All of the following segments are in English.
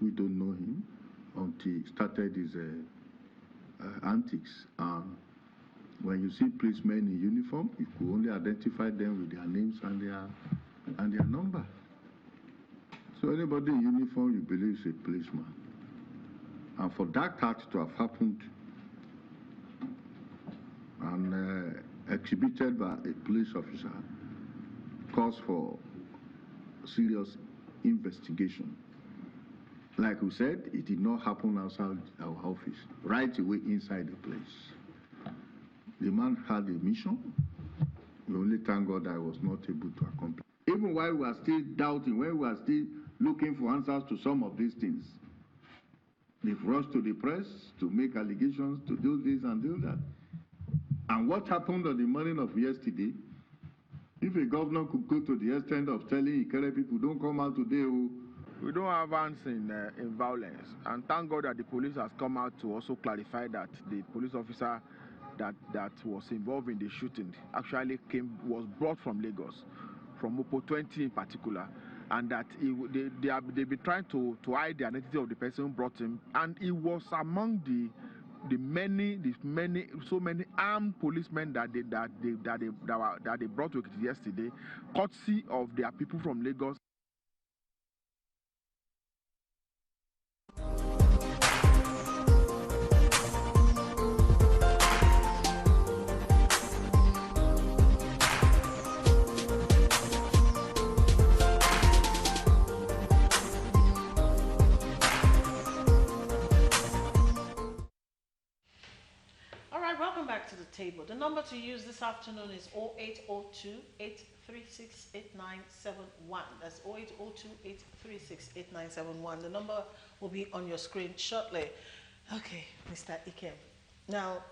We don't know him until he started his antics. When you see policemen in uniform, you could only identify them with their names and their number. So anybody in uniform, you believe is a policeman. And for that act to have happened and exhibited by a police officer calls for serious investigation. Like we said, it did not happen outside our office, right away inside the place. The man had a mission. We only thank God I was not able to accomplish. Even while we are still doubting, when we are still looking for answers to some of these things, they've rushed to the press to make allegations, to do this and do that. And what happened on the morning of yesterday, if a governor could go to the extent of telling Ikere people, don't come out today, we don't have hands in violence, and thank God that the police has come out to also clarify that the police officer that was involved in the shooting actually was brought from Lagos, from Mopo 20 in particular, and that they've been trying to hide the identity of the person who brought him, and he was among so many armed policemen that they brought to Ekiti yesterday, courtesy of their people from Lagos. To the table. The number to use this afternoon is 0802 836 8971. That's 0802 836 8971. The number will be on your screen shortly. Okay, Mr. Ikem. Now,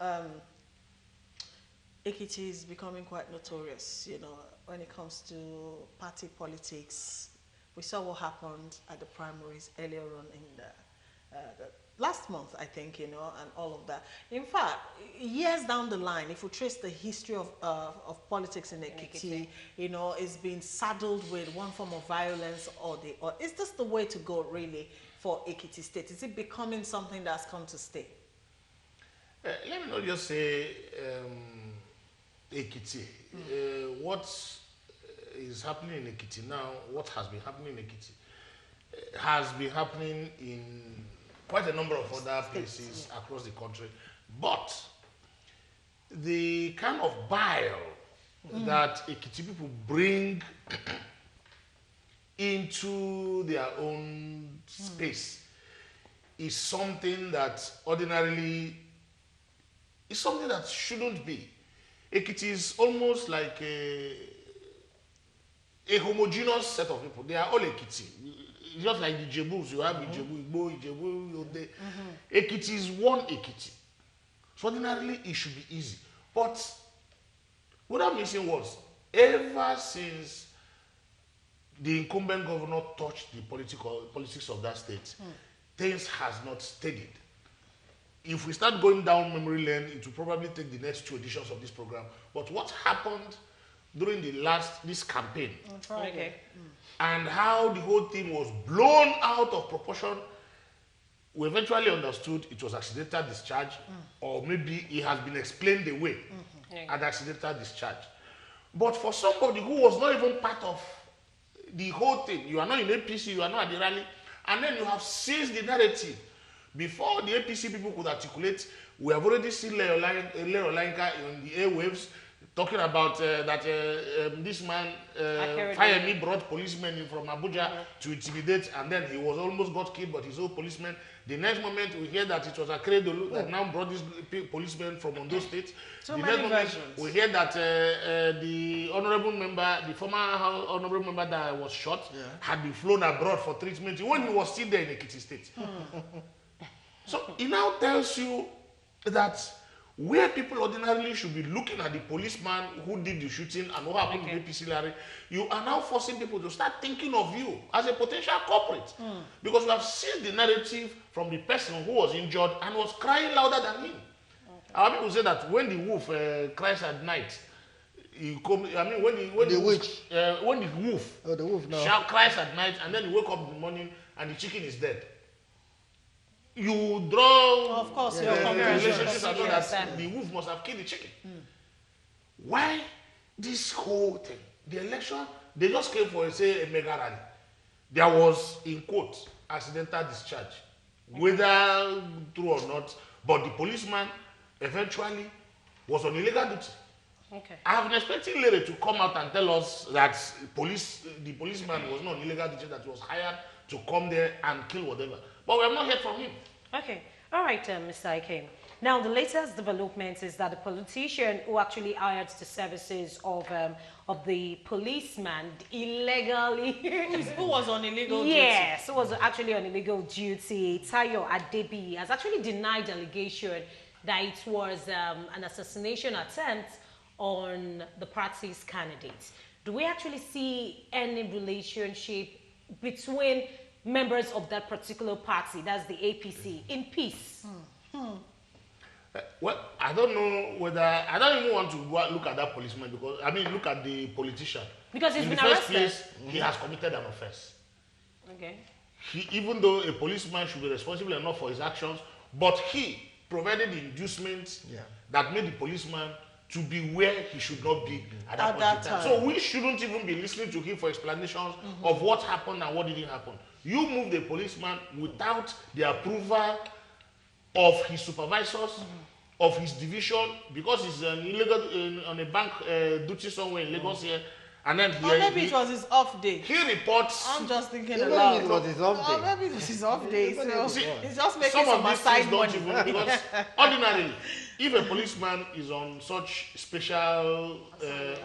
Ekiti is becoming quite notorious, you know, when it comes to party politics. We saw what happened at the primaries earlier on in the last month, I think, you know, and all of that. In fact, years down the line, if we trace the history of politics in Ekiti, you know, it's been saddled with one form of violence or is this the way to go, really, for Ekiti State? Is it becoming something that's come to stay? Let me not just say Ekiti. What is happening in Ekiti now, what has been happening in Ekiti, has been happening in quite a number of other places across the country. But the kind of bile that Ekiti people bring into their own space is something that ordinarily is something that shouldn't be. Ekiti is almost like a homogeneous set of people. They are all Ekiti. Just like the Jebus, you have Ijebu, Igbo, Ijebu, Yode. Ekiti is one Ekiti. So ordinarily, it should be easy. But without missing words, ever since the incumbent governor touched the politics of that state, things has not steadied. If we start going down memory lane, it will probably take the next 2 editions of this program. But what happened during this campaign, and how the whole thing was blown out of proportion, we eventually understood it was accidental discharge, or maybe it has been explained away as accidental discharge. But for somebody who was not even part of the whole thing, you are not in APC, you are not at the rally, and then you have seized the narrative. Before the APC people could articulate, we have already seen Leo Olayinka in the airwaves talking about that this man, Fayemi, brought policemen in from Abuja to intimidate, and then he was almost got killed, but his own policemen. The next moment, we hear that it was Akeredolu that now brought this policemen from Ondo State. So the many next moment, versions. we hear that the honorable member, the former honorable member that was shot, had been flown abroad for treatment when he was still there in Ekiti State. So it now tells you that where people ordinarily should be looking at the policeman who did the shooting and what happened to APC Larry, you are now forcing people to start thinking of you as a potential culprit. Because you have seen the narrative from the person who was injured and was crying louder than him. Our people say that when the wolf cries at night, when the wolf the wolf now cries at night and then you wake up in the morning and the chicken is dead. you draw Of course, Yeah, your comparison. relationships and all Yes, that. The wolf must have killed the chicken. Why this whole thing? The election, they just came for, say, a mega rally. There was, in quotes, accidental discharge. Whether true or not, but the policeman eventually was on illegal duty. Okay. I have been expecting Larry to come out and tell us that the policeman was not on illegal duty, that he was hired to come there and kill whatever. But we have not heard from him. Okay. All right, Mr. Ikem. Now, the latest development is that the politician who actually hired the services of the policeman illegally... Who was on illegal duty? Yes, who was actually on illegal duty. Tayo Adebi has actually denied allegation that it was an assassination attempt on the party's candidates. Do we actually see any relationship between members of that particular party, that's the APC, in peace? Well, I don't know whether... I don't even want to go and look at that policeman because... I mean, look at the politician. Because he's in been the first arrested. place, he has committed an offense. Okay. Even though a policeman should be responsible enough for his actions, but he provided the inducements that made the policeman to be where he should not be at that point in time. So we shouldn't even be listening to him for explanations of what happened and what didn't happen. You move the policeman without the approval of his supervisors, of his division, because he's an illegal on a bank duty somewhere in Lagos here, and then Or maybe it was his off day. he reports. I'm just thinking Even aloud. it was his off Or day. maybe it was his off day. Even So if it was. he's just making Some some of these aside things don't money. even, because ordinarily, if a policeman is on such special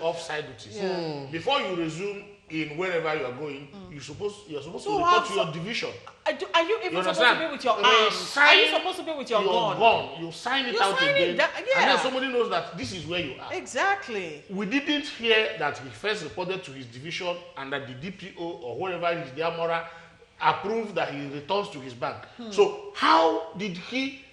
off-site duties, before you resume in wherever you are going, you're supposed to report to your division. Are you even You supposed to understand? be with your arm? Resign Are you supposed to be with your gun? You sign it You out sign it again, down, and yeah. then somebody knows that this is where you are. Exactly. We didn't hear that he first reported to his division and that the DPO or whoever is the Amora approved that he returns to his bank. So how did he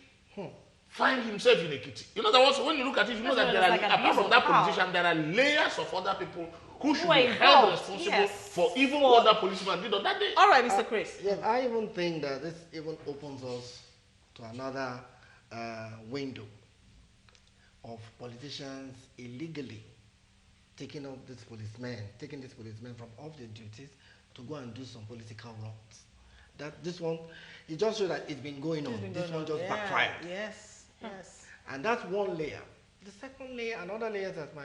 find himself in Ekiti? In other words, when you look at it, you know that there are, like apart abuse from of that power. politician, there are layers of other people who should Who be are held involved, responsible yes. for even what that policeman did on that day. All right, Mr. Chris. Yes, I even think that this even opens us to another window of politicians illegally taking these policemen from off their duties to go and do some political wrongs. That this one, it just shows that it's been going on. This one just backfired. Yes, yes. And that's one layer. The second layer, another layer that my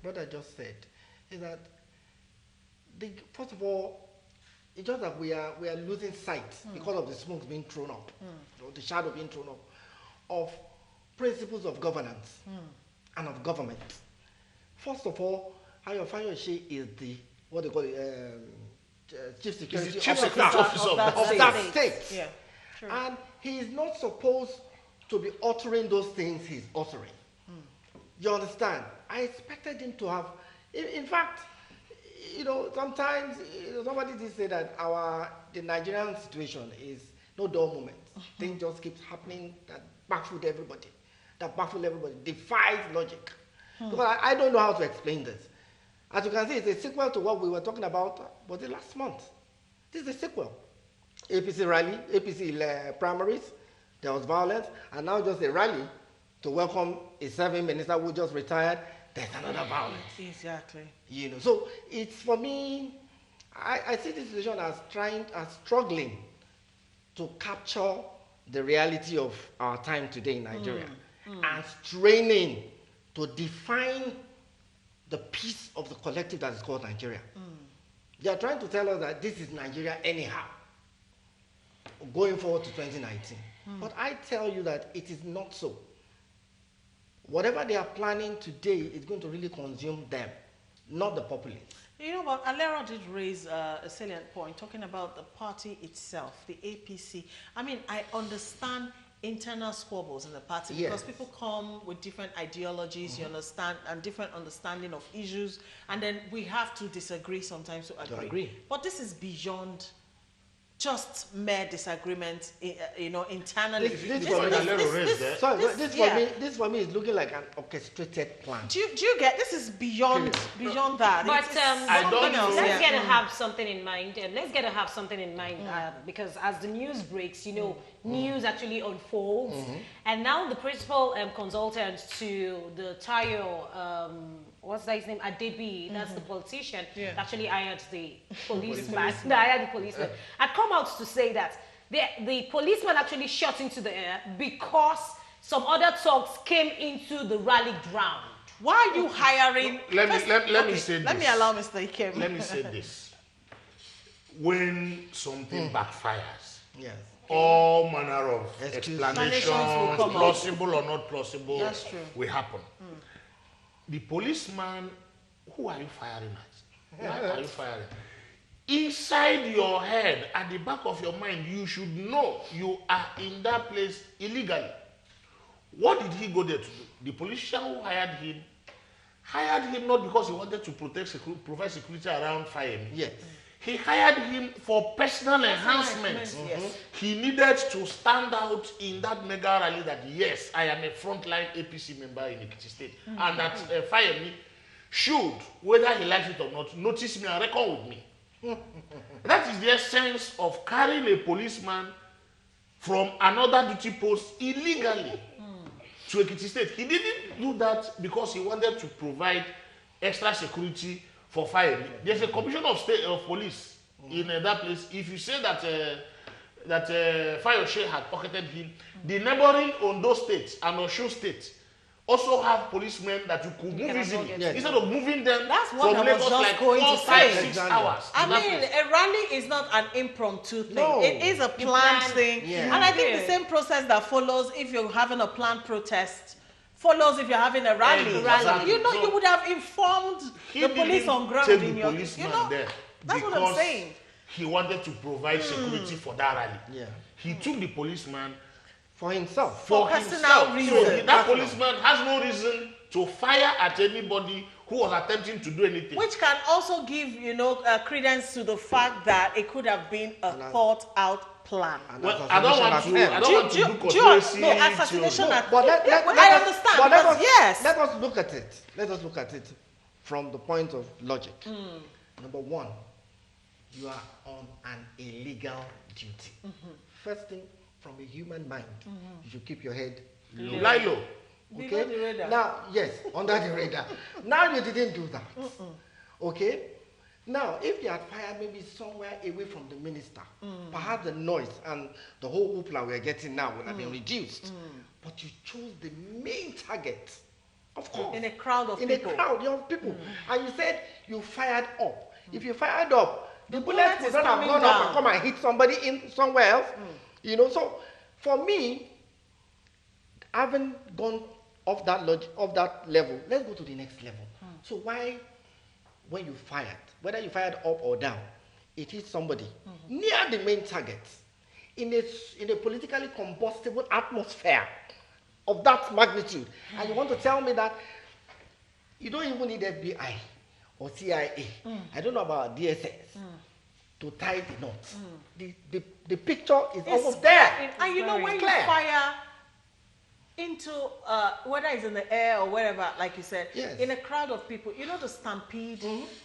brother just said, is that first of all, it's just that we are losing sight because of the smoke being thrown up, or the shadow being thrown up, of principles of governance and of government. First of all, Ayo Fayose is the what they call it, chief security He's the chief officer security officer of that state. Yeah. True. And he is not supposed to be uttering those things he's uttering. You understand? I expected him to have, in fact, you know, sometimes somebody did say that the Nigerian situation is no dull moment. Things just keep happening that baffle everybody, defies logic. Because I don't know how to explain this. As you can see, it's a sequel to what we were talking about, was it last month? This is a sequel. APC rally, APC primaries, there was violence, and now just a rally to welcome a serving minister who just retired. There's another violence. Exactly. You know, so it's for me, I see this situation as struggling to capture the reality of our time today in Nigeria and straining to define the piece of the collective that is called Nigeria. They are trying to tell us that this is Nigeria anyhow, going forward to 2019. But I tell you that it is not so. Whatever they are planning today is going to really consume them, not the populace. You know what, Alera did raise a salient point, talking about the party itself, the APC. I mean, I understand internal squabbles in the party because people come with different ideologies, you understand, and different understanding of issues, and then we have to disagree sometimes to agree. But this is beyond just mere disagreement, internally. This for me is looking like an orchestrated plan. Do you get, this is beyond that. But I don't let's know. get to have something in mind. Because as the news breaks, news actually unfolds, and now the principal consultant to the Tayo, what's that his name? Adebi, that's the politician, actually hired the policeman. Had come out to say that the policeman actually shot into the air because some other thugs came into the rally ground. Why are you hiring? Let me say this. Let me allow Mr. Ikem. Let me say this. When something backfires, all manner of explanations, plausible or not plausible, will happen. The policeman, who are you firing at? Why are you firing? Inside your head, at the back of your mind, you should know you are in that place illegally. What did he go there to do? The politician who hired him not because he wanted to provide security around Fayemi. Yes. He hired him for personal enhancement. He needed to stand out in that mega rally that, yes, I am a frontline APC member in Ekiti State. And that Fayemi should, whether he likes it or not, notice me and reckon with me. That is the essence of carrying a policeman from another duty post illegally to Ekiti State. He didn't do that because he wanted to provide extra security for Fayemi. There's a commission of state of police in that place. If you say that Fayoshe had pocketed him, the neighboring Ondo states and Osun state also have policemen that you could move easily. Instead of moving them from Lagos like 4, 5, 6 hours. I mean, a rally is not an impromptu thing. No. It is a planned thing. And I think the same process that follows if you're having a planned protest follows if you're having a rally. Exactly. You would have informed the police on ground take in the your policeman there that's what I'm saying. He wanted to provide security for that rally. He took the policeman for himself. For personal reasons. So that policeman has no reason to fire at anybody who was attempting to do anything. Which can also give, credence to the fact that it could have been a thought out plan. Well, I don't want to do conspiracy. No, assassination. I understand. Let us look at it. Let us look at it from the point of logic. Number one, you are on an illegal duty. First thing, from a human mind, you should keep your head low. Lie low. Okay? The radar. Now, yes, under the radar. Now you didn't do that. Okay? Now, if you had fired maybe somewhere away from the minister, perhaps the noise and the whole hoopla we are getting now would have been reduced. But you chose the main target. Of course. In a crowd of people. In a crowd of people. And you said you fired up. If you fired up, the bullet would not have gone up and come and hit somebody in somewhere else. So for me, having gone off that level, let's go to the next level. So why, when you fired, whether you fired up or down, it hit somebody near the main target in a politically combustible atmosphere of that magnitude, and you want to tell me that you don't even need FBI or CIA, I don't know about DSS, to tie the knots. The picture is almost there. And when you fire into, whether it's in the air or wherever, like you said, in a crowd of people, the stampede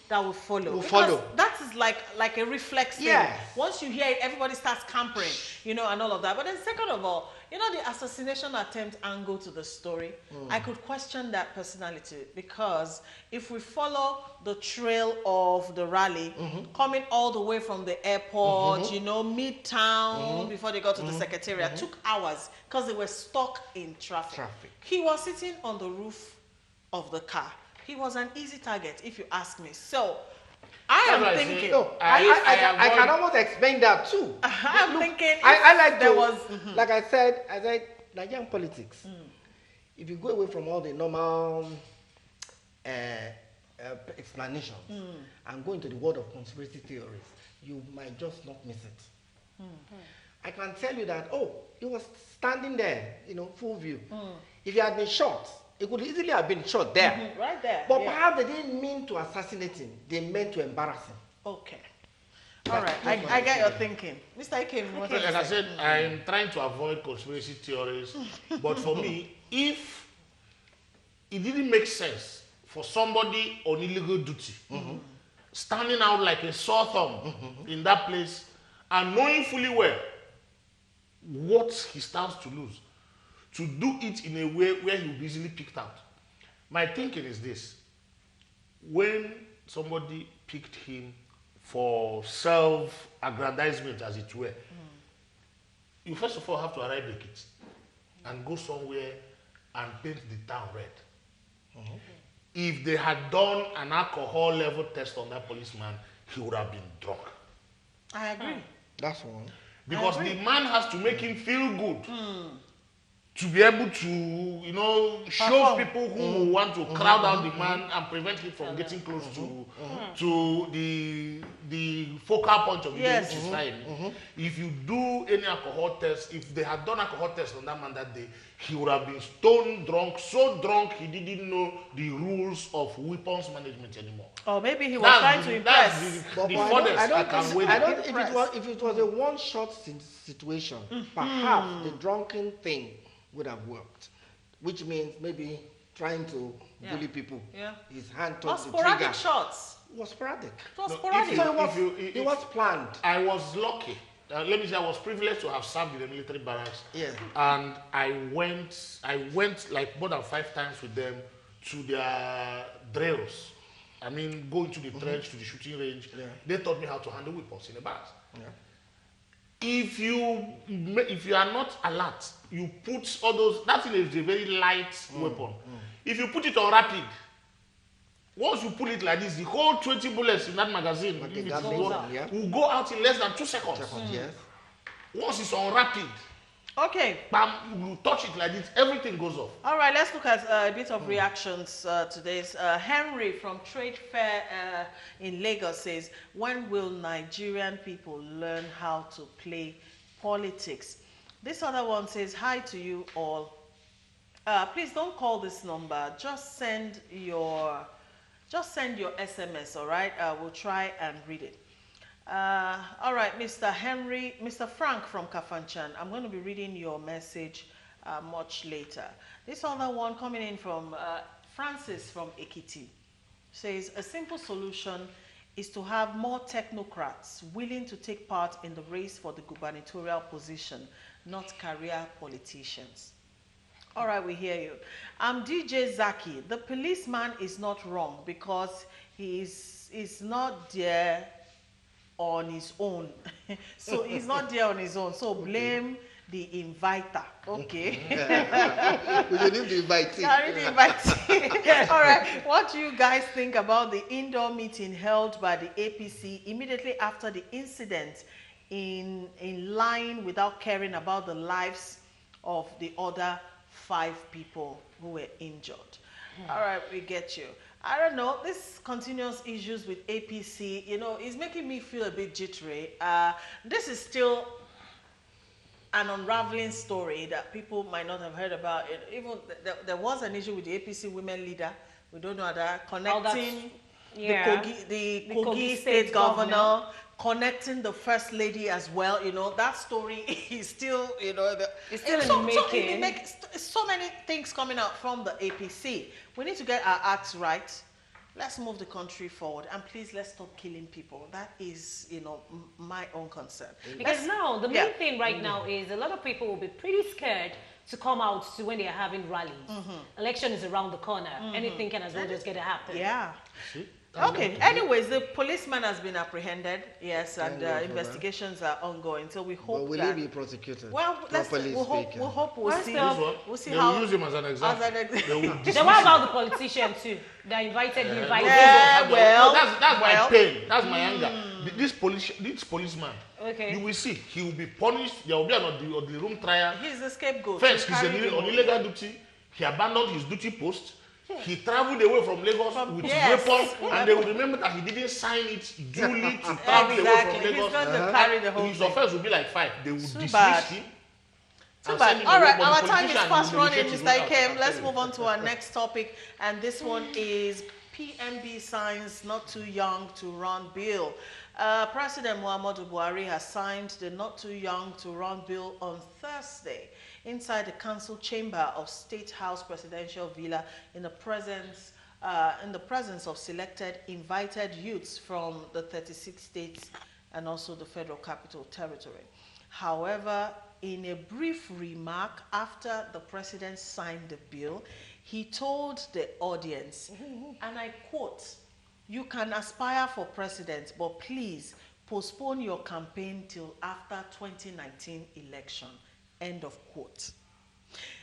that will follow. That is like a reflex thing. Once you hear it, everybody starts campering, and all of that. But then second of all, the assassination attempt angle to the story, I could question that personality, because if we follow the trail of the rally, coming all the way from the airport, midtown, before they got to the secretariat, took hours because they were stuck in traffic. He was sitting on the roof of the car. He was an easy target, if you ask me. So I am thinking. I can almost explain that too. I'm thinking. I like there was, like I said, Nigerian politics. If you go away from all the normal explanations and go into the world of conspiracy theories, you might just not miss it. I can tell you that, he was standing there, full view. If he had been shot, it could easily have been shot there. Right there. But perhaps they didn't mean to assassinate him. They meant to embarrass him. Okay. All right, I get your thinking. Mr. Ikem, what Like I said, I'm trying to avoid conspiracy theories. But for me, if it didn't make sense for somebody on illegal duty standing out like a sore thumb in that place and knowing fully well what he stands to lose, to do it in a way where he'll be easily picked out. My thinking is this: when somebody picked him for self-aggrandizement, as it were, you first of all have to arrive at it and go somewhere and paint the town red. If they had done an alcohol level test on that policeman, he would have been drunk. I agree. That's one. Because the man has to make him feel good. To be able to, you know, show people who want to crowd out the man and prevent him from getting close to the focal point of the day, which is fine. If you do any alcohol test, if they had done alcohol test on that man that day, he would have been stone drunk, so drunk he didn't know the rules of weapons management anymore. Or maybe he was trying to impress. That's the furthest I can wait. I don't. If it was a one-shot situation, perhaps the drunken thing would have worked, which means maybe trying to bully people. Yeah. His hand Or touched the trigger. sporadic shots. It was sporadic. It was No, sporadic. It was planned. I was lucky. Let me say, I was privileged to have served in the military barracks. Yes. And I went like more than 5 times with them to their drills. I mean, going to the trench, to the shooting range. Yeah. They taught me how to handle weapons in the barracks. Yeah. If you are not alert, you put all those. That thing is a very light weapon. If you put it on rapid, once you pull it like this, the whole 20 bullets in that magazine But if it the gun is will go out in less than 2 seconds. Yes. Once it's on rapid, Okay. bam, you touch it like this, everything goes off. All right, let's look at a bit of reactions to this. Henry from Trade Fair in Lagos says, when will Nigerian people learn how to play politics? This other one says, hi to you all. Please don't call this number. Just send your SMS, all right? We'll try and read it. All right, Mr. Frank from Kafanchan, I'm going to be reading your message much later. This other one coming in from Francis from Ekiti says, a simple solution is to have more technocrats willing to take part in the race for the gubernatorial position, not career politicians. All right, we hear you. I'm DJ Zaki. The policeman is not wrong because he is not there on his own. So he's not there on his own. So blame the inviter. Okay. We should leave the invitee. Carry the invitee. All right. What do you guys think about the indoor meeting held by the APC immediately after the incident in line without caring about the lives of the other 5 people who were injured? All right, we get you. I don't know, this continuous issues with APC, you know, is making me feel a bit jittery. This is still an unraveling story that people might not have heard about. Even there was an issue with the APC women leader. We don't know that. Connecting the Kogi state governor, connecting the first lady as well. You know, that story is still, you know, it's still in the making. So many things coming out from the APC. We need to get our acts right. Let's move the country forward, and please let's stop killing people. That is, you know, my own concern. Because now the main thing right now is a lot of people will be pretty scared to come out to when they are having rallies. Election is around the corner. Anything can as well just get to happen. Yeah. Okay. Anyways, the policeman has been apprehended. Yes, and investigations are ongoing. So we hope. But will he be prosecuted? Well, we'll hope we'll see. We'll see They how. will use him as an example. They will dismiss Then what about the politician too? They invited the invited. That's my pain. That's my anger. This policeman. Okay. You will see. He will be punished. There will be on the room trial. He's the scapegoat. First, he's on illegal duty. He abandoned his duty post. He traveled away from Lagos with his weapon, and they will remember that he didn't sign it duly to travel away from Lagos. He's going to carry the whole His thing. offense will be like 5. They will dismiss him. Too bad. All right, our time is fast running, Mr. Ikem. Let's move on to our next topic, and this one is PMB signs not too young to run bill. President Muhammadu Buhari has signed the Not Too Young to Run bill on Thursday inside the council chamber of State House Presidential Villa in the presence of selected invited youths from the 36 states and also the Federal Capital Territory. However, in a brief remark after the president signed the bill, he told the audience, and I quote, "You can aspire for president, but please postpone your campaign till after 2019 election." End of quote.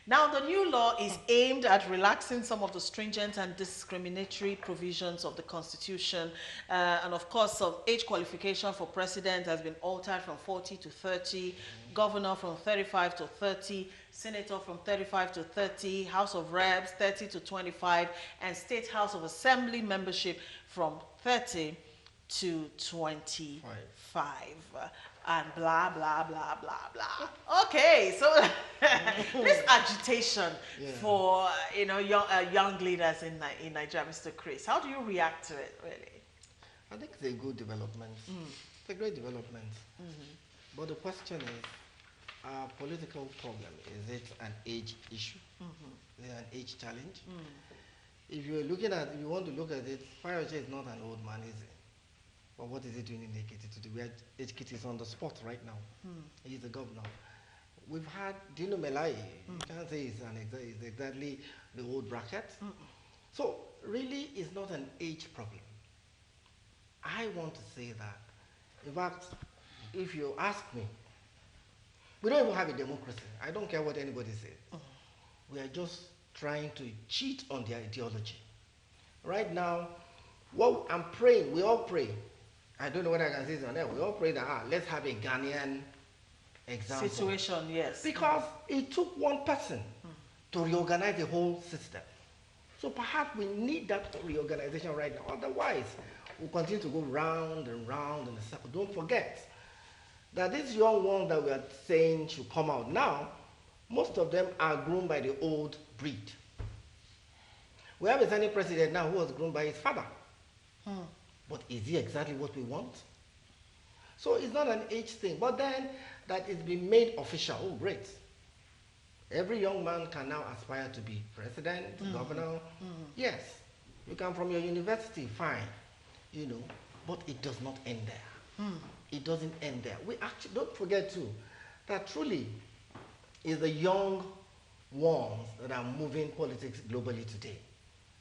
Now, the new law is aimed at relaxing some of the stringent and discriminatory provisions of the Constitution. And of course, age qualification for president has been altered from 40 to 30, governor from 35 to 30, senator from 35 to 30, House of Reps 30 to 25, and State House of Assembly membership from 30 to 25. And blah, blah, blah, blah, blah. Okay, so this agitation for, young leaders in Nigeria, Mr. Chris, how do you react to it, really? I think it's a good development. It's a great development. But the question is, our political problem, is it an age issue? Is it an age challenge? If you want to look at it, Fayoje is not an old man, is he? But what is he doing in Ekiti today? Ekiti is on the spot right now. He's the governor. We've had Dino Melai. You can't say he's exactly the old bracket. So really, it's not an age problem. I want to say that. In fact, if you ask me, we don't even have a democracy. I don't care what anybody says. We are just trying to cheat on their ideology. Right now, what I'm praying, we all pray. I don't know what I can say on that. We all pray that let's have a Ghanaian example. Situation, yes. Because it took one person to reorganize the whole system. So perhaps we need that reorganization right now. Otherwise, we'll continue to go round and round in a circle. Don't forget that these young ones that we are saying should come out now, most of them are grown by the old breed. We have a Senate president now who was grown by his father. But is he exactly what we want? So it's not an age thing. But then that it's been made official. Oh, great. Every young man can now aspire to be president, governor. Yes, you come from your university, fine. But it does not end there. It doesn't end there. We actually, don't forget too, that truly is the young ones that are moving politics globally today.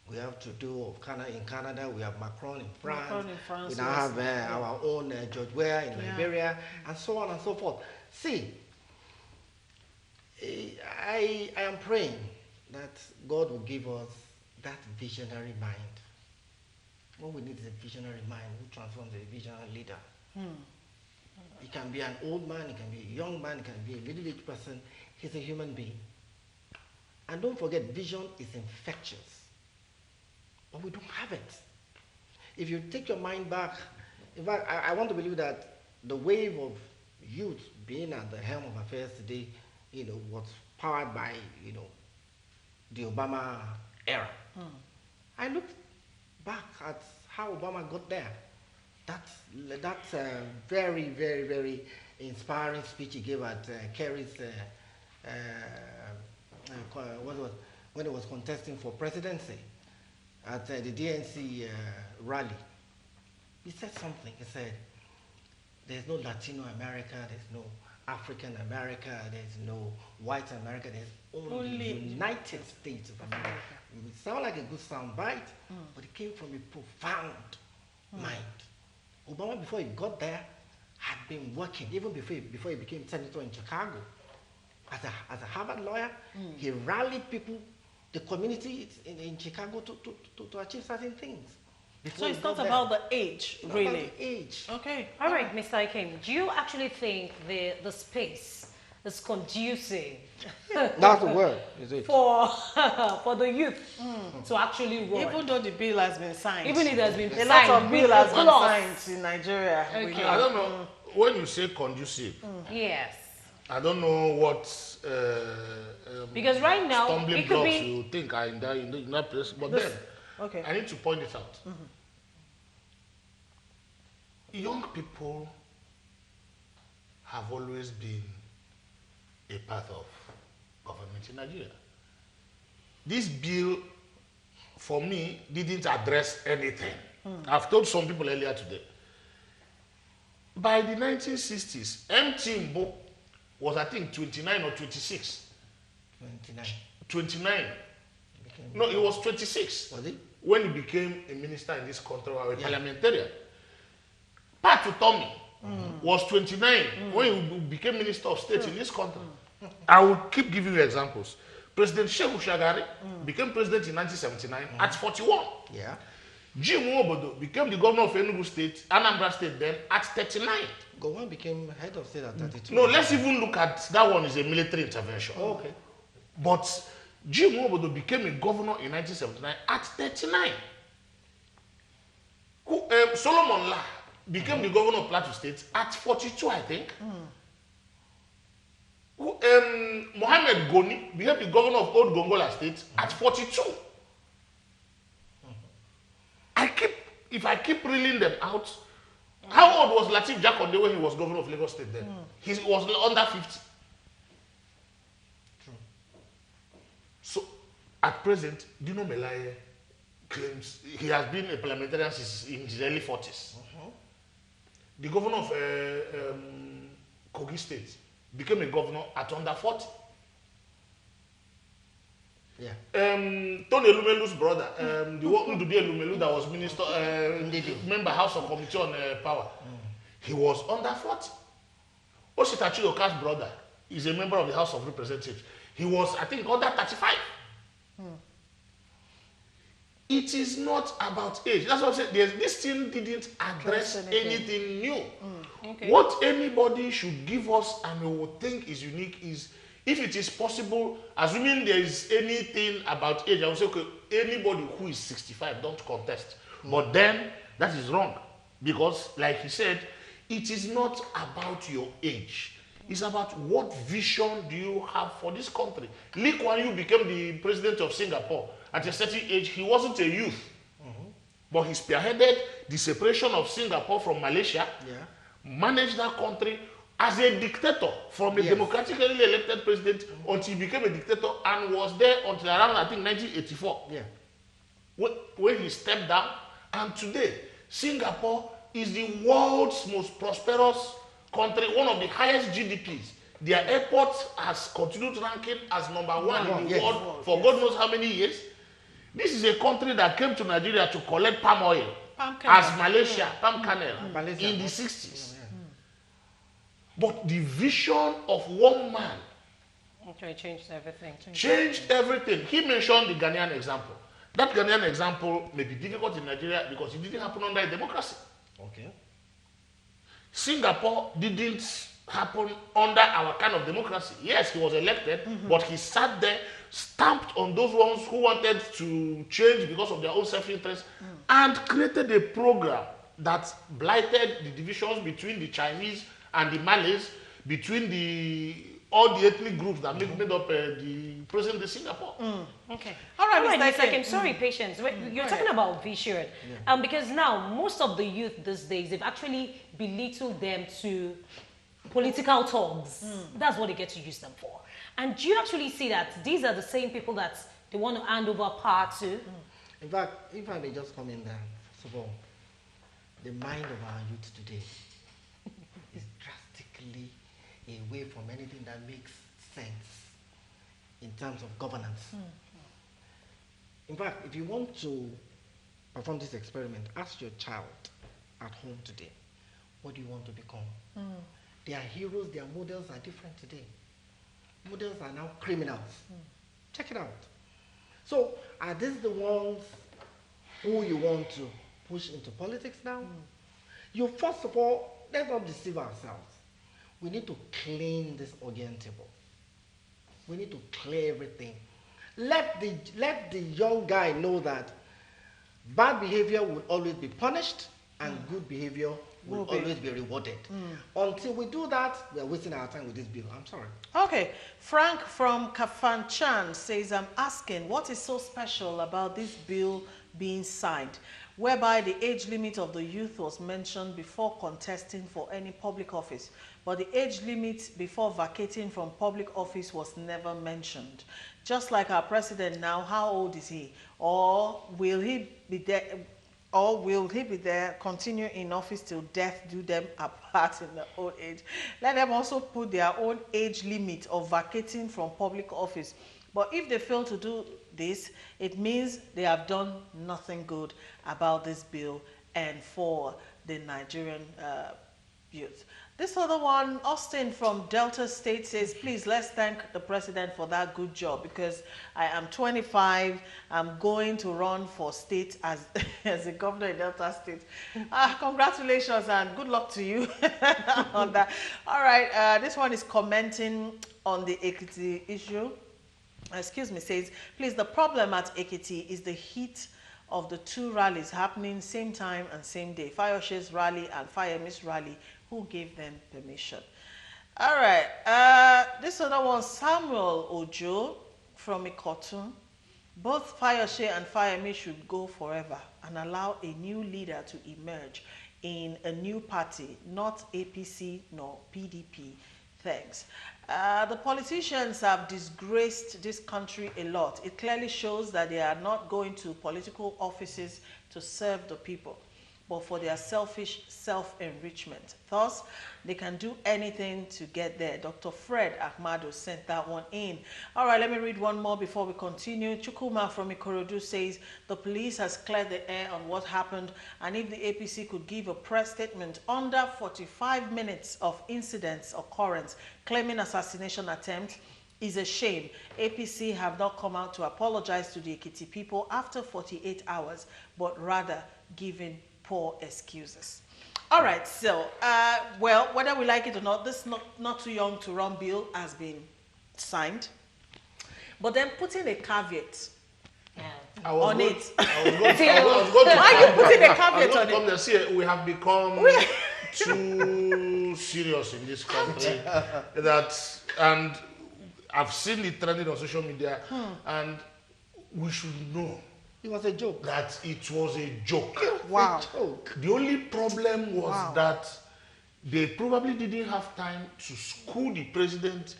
We have Trudeau in Canada, we have Macron in France, we now have our own George Weah in Liberia, and so on and so forth. See, I am praying that God will give us that visionary mind. What we need is a visionary mind who transforms a visionary leader. It can be an old man, it can be a young man, it can be a middle-aged person. He's a human being. And don't forget, vision is infectious. But we don't have it. If you take your mind back, in fact, I want to believe that the wave of youth being at the helm of affairs today, was powered by, the Obama era. I looked back at how Obama got there. That's a very, very, very inspiring speech he gave at Kerry's, when he was contesting for presidency. At the DNC rally, he said something. He said, there's no Latino America, there's no African America, there's no white America, there's only the United States of America. It sounded like a good sound bite, but it came from a profound mind. Obama, before he got there, had been working, even before he became senator in Chicago. As a Harvard lawyer, he rallied people, the community in Chicago to achieve certain things. So it's not about the age, really? About the age. Okay. All right, Mr. Ikem, do you actually think the space is conducive That's the word, is it? for the youth to actually run? Even though the bill has been signed. Even it has been a signed. lot of bill has been signed in Nigeria. Okay. I don't know. When you say conducive, Yes. I don't know what Because right now, stumbling it could blocks be... you think are in that place. But then, Okay. I need to point it out. young people have always been a part of government in Nigeria. This bill, for me, didn't address anything. I've told some people earlier today. By the 1960s, Mtimbo was, I think, 29 or 26. 29. 29. No, he was 26. Was he? When he became a minister in this country, or a parliamentarian. Patu Tommy was 29 when he became minister of state in this country. I will keep giving you examples. President Shehu Shagari became president in 1979 at 41. Yeah. Jim Obodo became the governor of Enugu State, Anambra State then, at 39. Gowon became head of state at 32. No, let's even look at that one as a military intervention. Oh, okay. But Jim Obodo became a governor in 1979 at 39. Solomon La became the governor of Plateau State at 42, I think. Mohammed Goni became the governor of Old Gongola State at 42. If I keep reeling them out, how old was Lateef Jakonde when he was governor of Lagos State then? He was under 50. True. So, at present, Dino Melaye claims he has been a parliamentarian since in his early 40s. The governor of Kogi State became a governor at under 40. Yeah. Tony Elumelu's brother, the one Ndudi Elumelu that was minister, member House of Committee on Power, he was under 40. Ositachi Oka's brother is a member of the House of Representatives. He was, I think, under 35. It is not about age. That's what I'm saying. This thing didn't address anything new. Okay. What anybody should give us and we would think is unique is, if it is possible, assuming there is anything about age, I would say, okay, anybody who is 65, don't contest. But then, that is wrong. Because, like he said, it is not about your age. It's about what vision do you have for this country. Lee Kuan Yew became the president of Singapore. At a certain age, he wasn't a youth. But he spearheaded the separation of Singapore from Malaysia, managed that country as a dictator from a democratically elected president until he became a dictator and was there until around, I think, 1984. Yeah. When he stepped down. And today, Singapore is the world's most prosperous country, one of the highest GDPs. Their airport has continued ranking as #1 in the world for God knows how many years. This is a country that came to Nigeria to collect palm oil as Malaysia, palm kernel, in the 60s. But the vision of one man changed everything. Changed everything. He mentioned the Ghanaian example. That Ghanaian example may be difficult in Nigeria because it didn't happen under a democracy. Okay. Singapore didn't happen under our kind of democracy. Yes, he was elected, but he sat there, stamped on those ones who wanted to change because of their own self-interest, and created a program that blighted the divisions between the Chinese and the Malays, between all the ethnic groups that made up the present-day Singapore. Okay. All right, Mr. Second. Sorry, patience. You're talking about vision. Because now, most of the youth these days, they've actually belittled them to political talks. That's what they get to use them for. And do you actually see that these are the same people that they want to hand over power to? In fact, if I may just come in there, first of all, the mind of our youth today is drastically away from anything that makes sense in terms of governance. In fact, if you want to perform this experiment, ask your child at home today, what do you want to become? Their heroes, their models are different today. Models are now criminals. Check it out. So, are these the ones who you want to push into politics now? You first of all, let's not deceive ourselves. We need to clean this organ table. We need to clear everything. Let the young guy know that bad behavior will always be punished and good behavior will always be rewarded. Until we do that, we are wasting our time with this bill. I'm sorry. Okay. Frank from Kafanchan says, I'm asking, what is so special about this bill being signed? whereby the age limit of the youth was mentioned before contesting for any public office, but the age limit before vacating from public office was never mentioned. Just like our president now, how old is he? Or will he be there? Or will he be there, continue in office till death do them apart in the old age? Let them also put their own age limit of vacating from public office. But if they fail to do this, it means they have done nothing good about this bill and for the Nigerian youth. This other one, Austin from Delta State says, please, let's thank the president for that good job, because I am 25. I'm going to run for state as, as a governor in Delta State. Congratulations and good luck to you on that. All right, this one is commenting on the Ekiti issue. Excuse me, says, please, the problem at Ekiti is the heat of the two rallies happening same time and same day. Fayoshe's rally and Fayemi's rally. Who gave them permission? All right. This other one, Samuel Ojo from Ikotun. Both Fayoshe and Fayemi should go forever and allow a new leader to emerge in a new party, not APC nor PDP. Thanks. The politicians have disgraced this country a lot. It clearly shows that they are not going to political offices to serve the people, but for their selfish self-enrichment. Thus, they can do anything to get there. Dr. Fred Ahmado sent that one in. All right, let me read one more before we continue. Chukuma from Ikorodu says, the police has cleared the air on what happened, and if the APC could give a press statement under 45 minutes of incidents occurrence claiming assassination attempt, is a shame. APC have not come out to apologize to the Ekiti people after 48 hours, but rather giving poor excuses. All right, so, well, whether we like it or not, this not too young to run bill has been signed. But then putting a caveat on it. Why are you putting a caveat on it? See, we have become too serious in this country. And I've seen it trending on social media, and we should know. It was a joke. That it was a joke. Wow. A joke. The only problem was that they probably didn't have time to school the president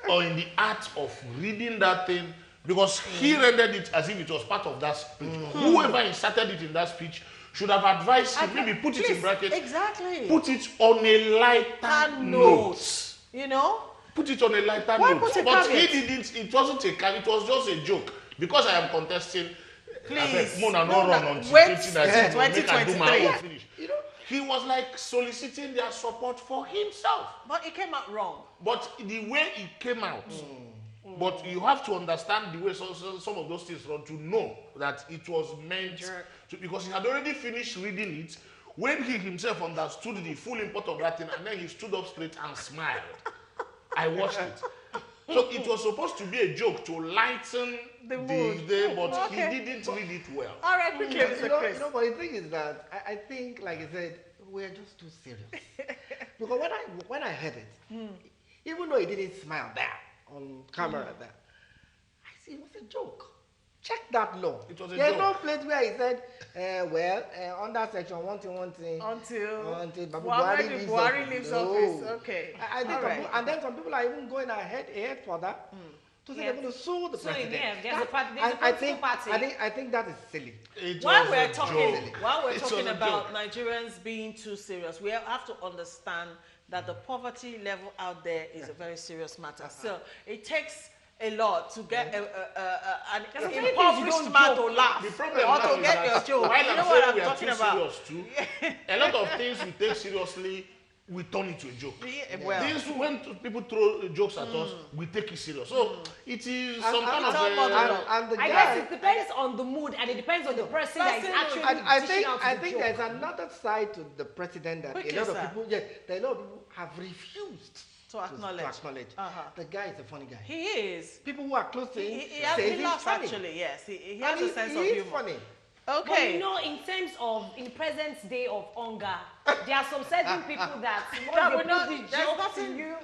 or in the art of reading that thing, because he rendered it as if it was part of that speech. Whoever inserted it in that speech should have advised him, maybe put it in brackets. Exactly. Put it on a lighter note. You know? Put it on a lighter Why note. put a But caveat? he didn't, it wasn't a caveat, it was just a joke. Because I am contesting, please, Mona no run until wait, 2019. You know, he was like soliciting their support for himself. But it came out wrong. But the way it came out, but you have to understand the way some of those things run to know that it was meant to, because he had already finished reading it when he himself understood the full import of that thing, and then he stood up straight and smiled. I watched it. So it was supposed to be a joke to lighten the mood, but he didn't read it well. All right, quickly, Mr. Chris. But the thing is that I think, like I said, we're just too serious. Because when I heard it, even though he didn't smile there on camera there, I see it was a joke. Check that law. It was a There's joke. no place where he said, under section 1 until Buhari leaves office. Okay. I think and then some people are even going ahead for that. To say they're going to sue the president. I think that is silly. While we're talking about Nigerians being too serious, we have to understand that the poverty level out there is a very serious matter. So it takes a lot to get an impoverished man to laugh. The problem or to get your joke. While You know what I'm we are talking too about? serious too, a lot of things we take seriously, we turn it to a joke. Well, Things when people throw jokes at us, we take it serious. So it is some kind of I guess it depends on the mood, and it depends on the person that is actually I think there's another side to the president that a lot of people have refused to acknowledge. The guy is a funny guy. He is. People who are close to him he laughs actually, yes. He has a sense of humor. Funny. Okay. But you know, in terms of, in present day of hunger, there are some certain people that when they put the joke to you,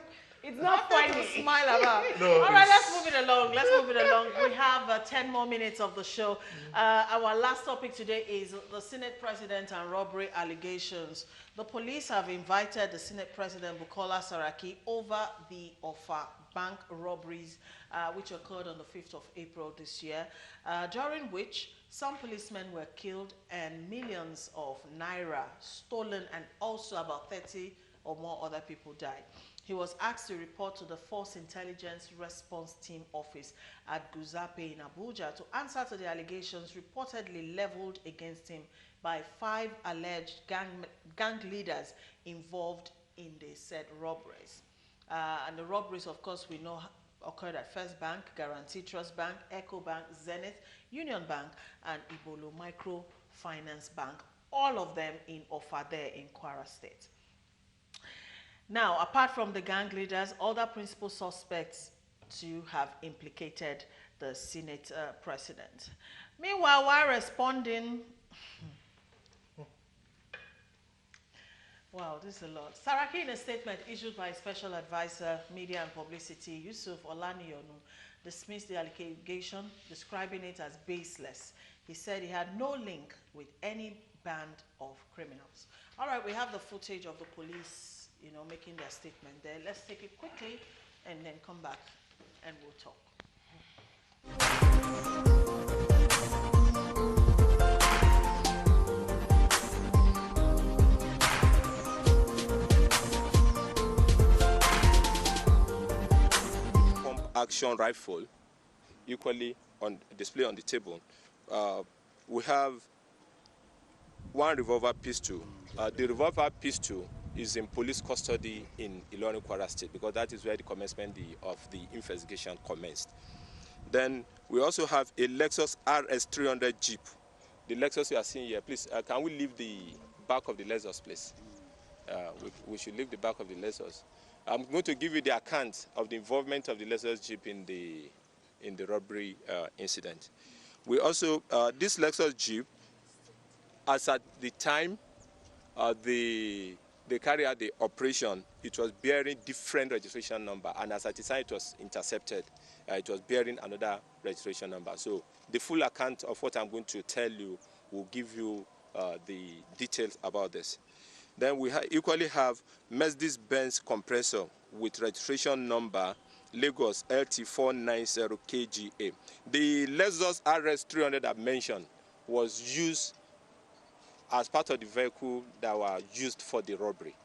It's not funny. Smile about. No, All right, let's move it along. Let's move it along. We have 10 more minutes of the show. Our last topic today is the Senate President and robbery allegations. The police have invited the Senate President Bukola Saraki over the Offa bank robberies, which occurred on the 5th of April this year, during which some policemen were killed and millions of naira stolen, and also about 30 or more other people died. He was asked to report to the Force Intelligence Response Team office at Guzape in Abuja to answer to the allegations reportedly leveled against him by 5 alleged gang leaders involved in the said robberies. And the robberies, of course, we know occurred at First Bank, Guarantee Trust Bank, Echo Bank, Zenith, Union Bank, and Ibolo Microfinance Bank, all of them in Offa there in Kwara State. Now, apart from the gang leaders, other principal suspects too have implicated the Senate president. Meanwhile, while responding, wow, this is a lot. Saraki, in a statement issued by Special Advisor, Media and Publicity, Yusuf Olaniyonu, dismissed the allegation, describing it as baseless. He said he had no link with any band of criminals. All right, we have the footage of the police, making their statement there. Let's take it quickly and then come back and we'll talk. Pump action rifle, equally on display on the table. We have one revolver pistol. The revolver pistol is in police custody in Ilorin, Kwara State, because that is where the commencement of the investigation commenced. Then we also have a Lexus RS300 Jeep. The Lexus you are seeing here, please, can we leave the back of the Lexus, please? We should leave the back of the Lexus. I'm going to give you the account of the involvement of the Lexus Jeep in the robbery incident. We also, this Lexus Jeep, as at the time they carried out the operation, it was bearing different registration number, and as at the time it was intercepted, it was bearing another registration number. So the full account of what I'm going to tell you will give you the details about this. Then we equally have Mercedes-Benz compressor with registration number Lagos LT490KGA. The Lexus RS300 I mentioned was used as part of the vehicle that were used for the robbery,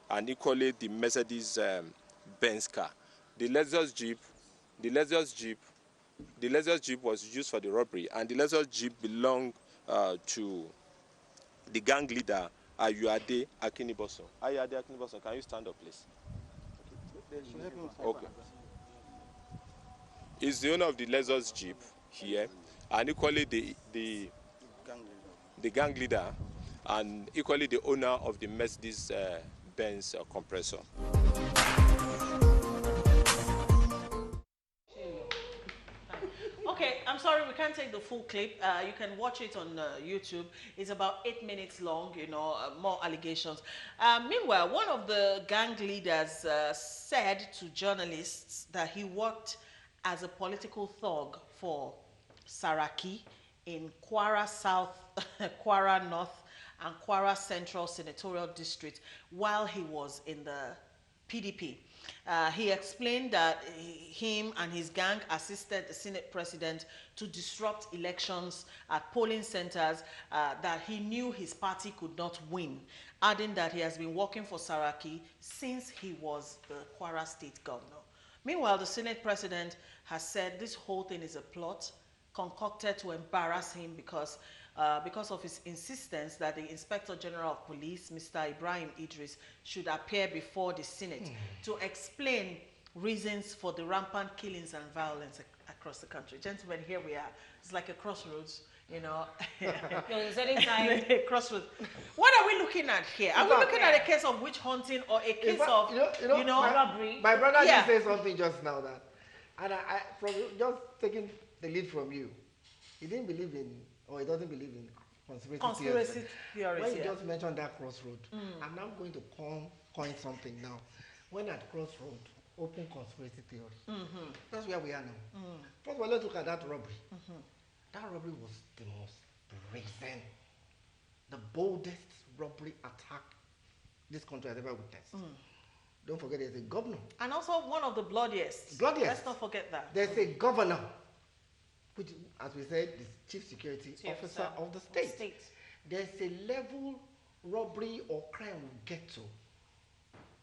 and equally the Mercedes-Benz car. The Lexus Jeep was used for the robbery, and the Lexus Jeep belonged to the gang leader Ayuade Akiniboso. Ayuade Akiniboso, can you stand up, please? Okay. He's the owner of the Lexus Jeep here, and equally the gang leader, and equally the owner of the Mercedes-Benz compressor. Okay, I'm sorry, we can't take the full clip. You can watch it on YouTube. It's about 8 minutes long, more allegations. Meanwhile, one of the gang leaders said to journalists that he worked as a political thug for Saraki in Kwara South, Kwara North, and Kwara Central Senatorial District while he was in the PDP. He explained that him and his gang assisted the Senate president to disrupt elections at polling centers that he knew his party could not win, adding that he has been working for Saraki since he was the Kwara State governor. Meanwhile, the Senate president has said this whole thing is a plot concocted to embarrass him because of his insistence that the Inspector General of Police, Mr. Ibrahim Idris, should appear before the Senate to explain reasons for the rampant killings and violence across the country. Gentlemen, here we are. It's like a crossroads, crossroads. What are we looking at here? Are we looking at a case of witch hunting or a case of, robbery? My brother just said something just now and I from just taking the lead from you. He didn't believe in, or he doesn't believe in conspiracy theories. When you just mentioned that crossroad, I'm now going to coin something now. When at crossroad, open conspiracy theory. That's where we are now. First of all, let's look at that robbery. That robbery was the most brazen, the boldest robbery attack this country has ever witnessed. Don't forget there's a governor. And also one of the bloodiest. Let's not forget that. There's a governor, which, as we said, is chief security officer of the state. There's a level robbery or crime will get to.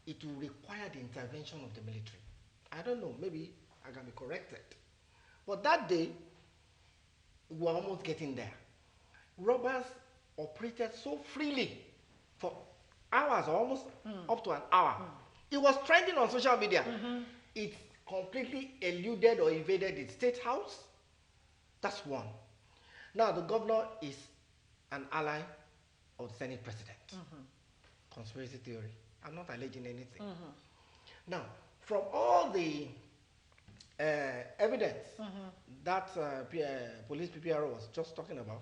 It will require the intervention of the military. I don't know, maybe I can be corrected. But that day, we were almost getting there. Robbers operated so freely for hours, almost up to an hour. It was trending on social media. It completely eluded or evaded the state house. That's one. Now, the governor is an ally of the Senate president. Conspiracy theory. I'm not alleging anything. Now, from all the evidence that police PPRO was just talking about,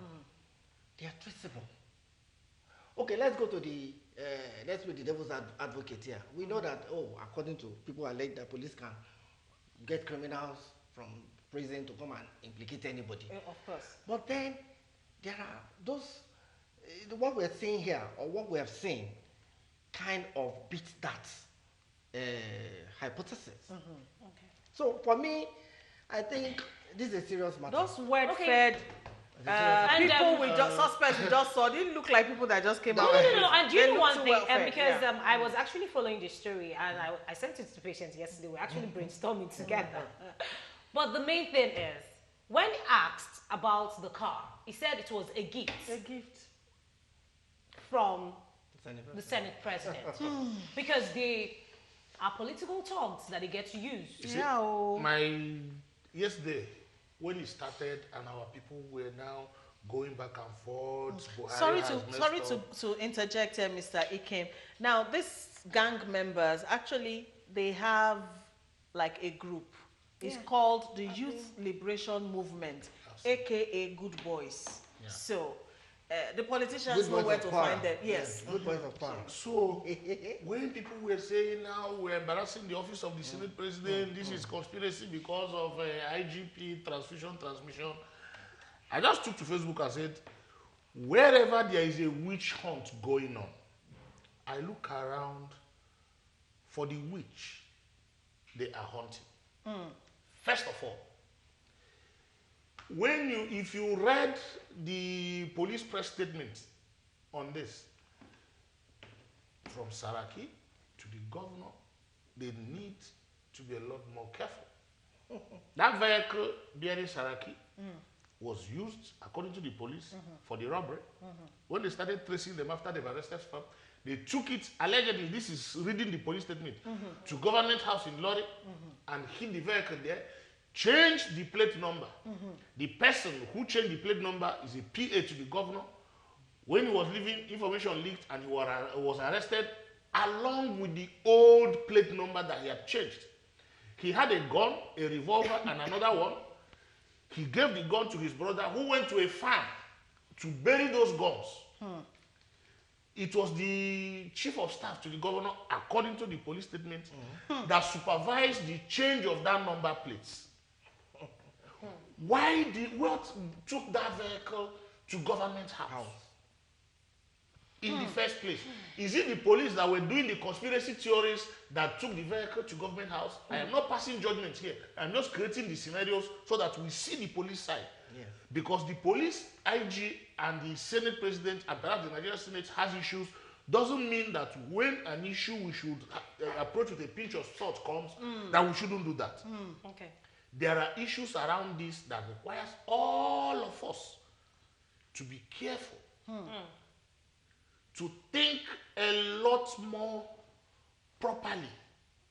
they are traceable. Okay, let's go to the, let's be the devil's advocate here. We know that, according to people alleged that police can get criminals from prison to come and implicate anybody. Of course. But then, there are those, what we're seeing here, or what we have seen, kind of beats that hypothesis. Okay. So for me, I think this is a serious matter. Those word-fed people we just suspects we just saw didn't look like people that just came out. No. And do you know one thing? Well Because I was actually following this story, and I sent it to patients yesterday. We're actually brainstorming together. But the main thing is, when asked about the car, he said it was a gift. A gift From the Senate president. Because they are political talks that they get to use. Yesterday, when it started and our people were now going back and forth. Sorry to interject here, Mr. Ikem. Now, these gang members, actually, they have like a group. It's called the Youth Liberation Movement, aka Good Boys. So, the politicians know where to find them. Yes. Good boys of power. So, when people were saying now we're embarrassing the office of the Senate President, this is conspiracy because of IGP transmission, I just took to Facebook and said, wherever there is a witch hunt going on, I look around for the witch they are hunting. First of all, if you read the police press statement on this, from Saraki to the governor, they need to be a lot more careful. That vehicle bearing Saraki was used, according to the police, for the robbery. When they started tracing them after they've arrested some, they took it, allegedly, this is reading the police statement, to government house in Lorry and hid the vehicle there, changed the plate number. The person who changed the plate number is a PA to the governor. When he was leaving, information leaked and he was arrested along with the old plate number that he had changed. He had a gun, a revolver, and another one. He gave the gun to his brother who went to a farm to bury those guns. It was the chief of staff to the governor, according to the police statement, that supervised the change of that number plates. What took that vehicle to government house in the first place? Is it the police that were doing the conspiracy theories that took the vehicle to government house? I am not passing judgment here. I am just creating the scenarios so that we see the police side. Because the police, IG, and the Senate president, and perhaps the Nigerian Senate has issues, doesn't mean that when an issue we should approach with a pinch of salt comes, that we shouldn't do that. Okay. There are issues around this that requires all of us to be careful, to think a lot more properly.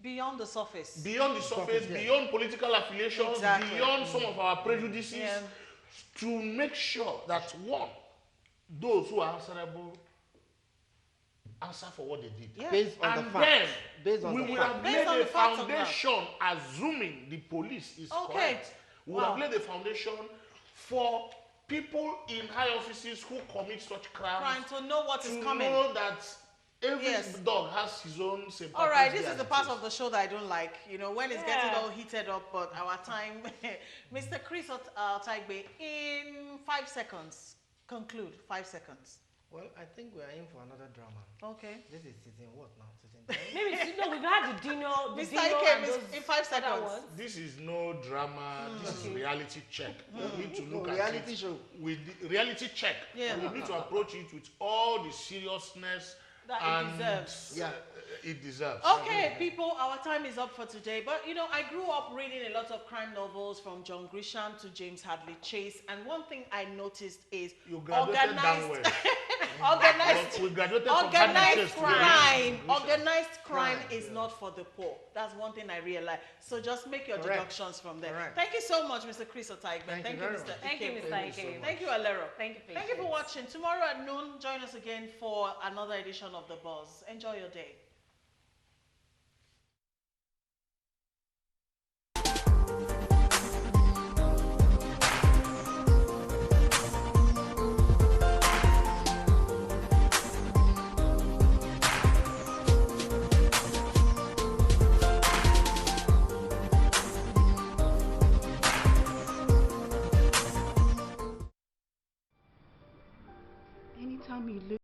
Beyond the surface. Beyond the surface, beyond political affiliations, beyond some of our prejudices, to make sure that, one, those who are answerable answer for what they did. Based on the facts. We will have laid a foundation, assuming the police is correct. We will have laid a foundation for people in high offices who commit such crimes to know what is coming. To know that Every Yes. dog has his own sympathy. All right, this is the part of the show that I don't like. You know, when it's getting Yeah. all heated up, but our time, Mr. Chris Taigbe, in 5 seconds, conclude. 5 seconds. Well, I think we are in for another drama. Okay. This is season what now? Season 10? Maybe no, we've had the Dino, Mr. Dino Ike, and those in 5 other seconds. ones. This is no drama. This is reality check. We need to look at reality it show. with the reality check. Yeah. We need to approach it with all the seriousness That it and deserves. Yeah. it deserves. Okay, people, our time is up for today. But, you know, I grew up reading a lot of crime novels from John Grisham to James Hadley Chase. And one thing I noticed is You graduated downwards. organized We graduated from Hadley organized Chase to crime. Grisham. Organized crime is not for the poor. That's one thing I realized. So just make your Correct. deductions from there. Correct. Thank you so much, Mr. Chris Otaigbe. Thank you Thank you, very Mr. much. Thank you, Ike. Mr. Ike. Thank you, Alero. Thank you, Thank you for watching. Tomorrow at noon, join us again for another edition of The Buzz. Enjoy your day.